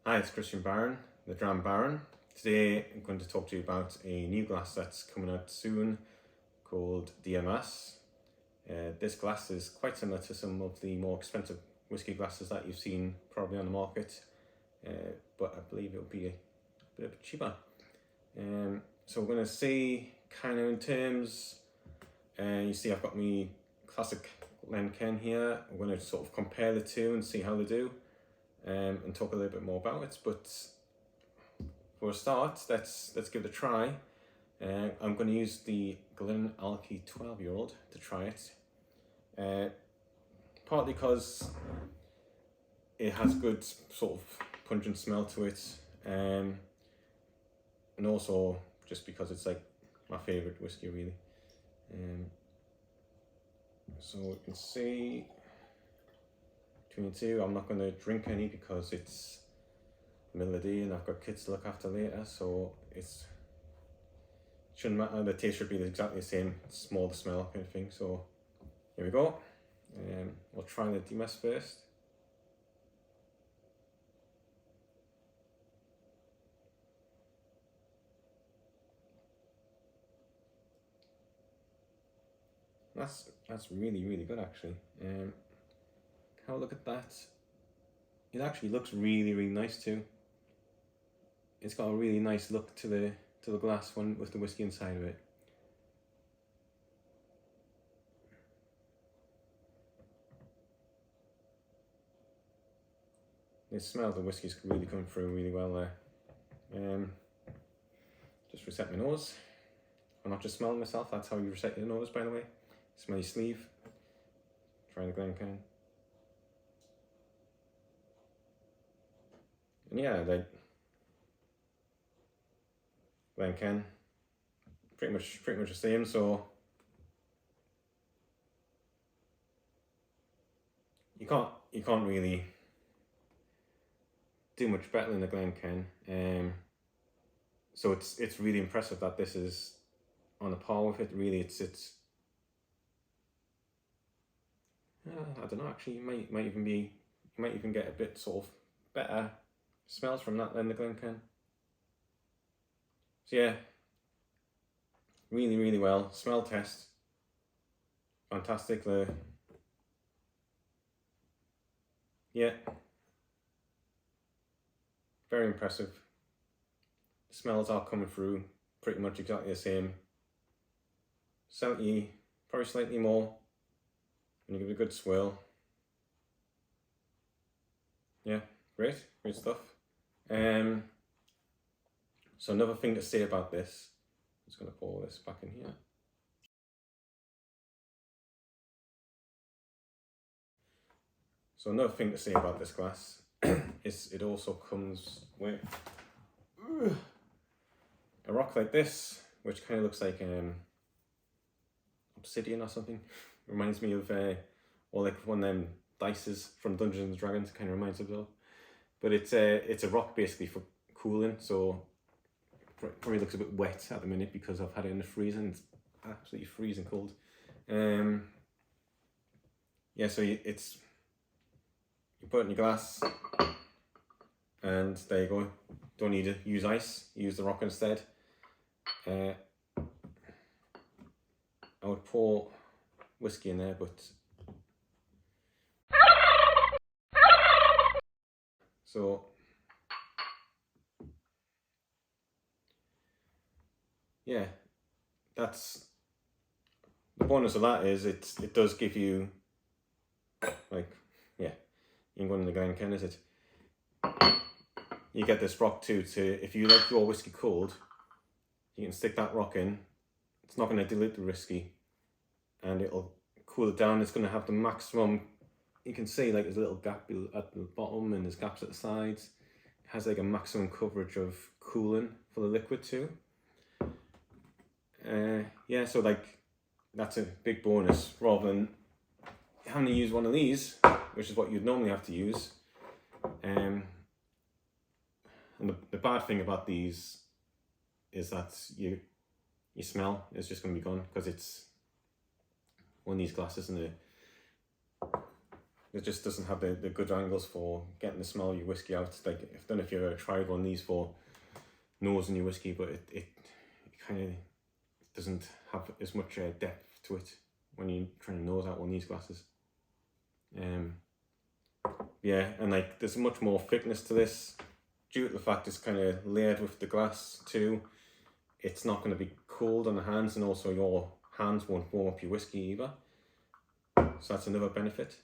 Hi, it's Christian Barron, the Dram Baron. Today I'm going to talk to you about a new glass that's coming out soon called Diamas. This glass is quite similar to some of the more expensive whiskey glasses that you've seen probably on the market, but I believe it'll be a bit cheaper. So we're going to see kind of in terms, you see I've got my classic Glencairn here. I'm going to sort of compare the two and see how they do. And talk a little bit more about it, but for a start, let's give it a try. I'm going to use the Glenalky 12-year-old to try it, partly because it has good sort of pungent smell to it, and also just because it's like my favourite whiskey really. So you can see between the two, I'm not going to drink any because it's the middle of the day and I've got kids to look after later, so it shouldn't matter. The taste should be exactly the same. It's more the smell kind of thing. So here we go. We'll try the Diamas first. That's really good actually. Have a look at that. It actually looks really nice too. It's got a really nice look to the glass one with the whiskey inside of it. The smell of the whiskey is really coming through really well there. Just reset my nose. I'm not just smelling myself, that's how you reset your nose, by the way. Smell your sleeve. Try the Glencairn. And yeah, like Glencairn, pretty much the same. So you can't really do much better than the Glencairn. So it's really impressive that this is on a par with it. Really, it's I don't know. Actually, you might even get a bit sort of better smells from that than the Glencairn. So yeah, really well. Smell test, fantastic. Yeah, very impressive. The smells are coming through pretty much exactly the same. Probably slightly more. And you give it a good swirl. Yeah, great stuff. So another thing to say about this, I'm just going to pour this back in here. So another thing to say about this glass is it also comes with a rock like this, which kind of looks like obsidian or something. Reminds me of, or like one of them dices from Dungeons and Dragons, kind of reminds me of. But it's a rock basically for cooling, so probably looks a bit wet at the minute because I've had it in the freezer and it's absolutely freezing cold. Yeah, so you put it in your glass and there you go. Don't need to use ice, use the rock instead. I would pour whiskey in there, but so yeah, that's the bonus of that is it does give you like, yeah, you can go in the Glencairn, is it? You get this rock too, if you like your whiskey cold, you can stick that rock in. It's not going to dilute the whiskey and it'll cool it down. It's going to have the maximum. You can see like there's a little gap at the bottom and there's gaps at the sides. It has like a maximum coverage of cooling for the liquid too. Yeah, so like that's a big bonus rather than having to use one of these, which is what you'd normally have to use. And the bad thing about these is that your smell is just going to be gone because it's one of these glasses and It just doesn't have the good angles for getting the smell of your whiskey out. Like, I don't know if you've ever tried one of these for nosing your whiskey, but it kind of doesn't have as much depth to it when you're trying to nose out one of these glasses. Yeah, and like there's much more thickness to this due to the fact it's kind of layered with the glass too. It's not going to be cold on the hands, and also your hands won't warm up your whiskey either. So that's another benefit.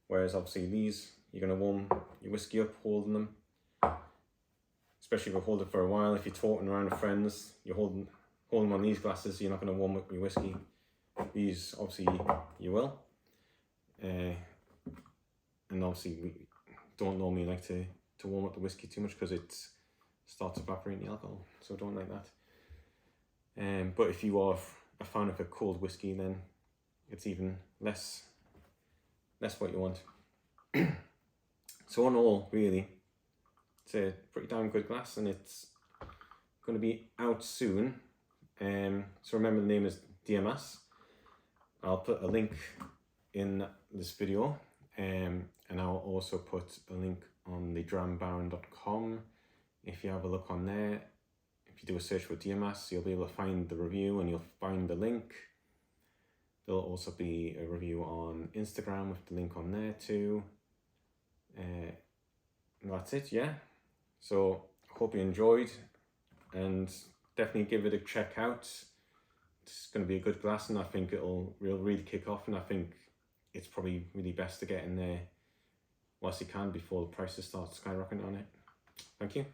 Whereas obviously these, you're going to warm your whiskey up holding them. Especially if you hold it for a while. If you're talking around with friends, you're holding on these glasses, you're not going to warm up your whiskey. These, obviously, you will. And obviously we don't normally like to warm up the whiskey too much because it starts evaporating the alcohol. So don't like that. But if you are a fan of a cold whiskey, then it's even less what you want. So on all, really, it's a pretty damn good glass, and it's going to be out soon. So remember, the name is Diamas. I'll put a link in this video, and I'll also put a link on the drambaron.com. If you have a look on there, if you do a search for Diamas, you'll be able to find the review and you'll find the link. There'll also be a review on Instagram with the link on there too. And that's it, yeah. So hope you enjoyed, and definitely give it a check out. It's going to be a good glass, and I think it'll really kick off, and I think it's probably really best to get in there whilst you can before the prices start skyrocketing on it. Thank you.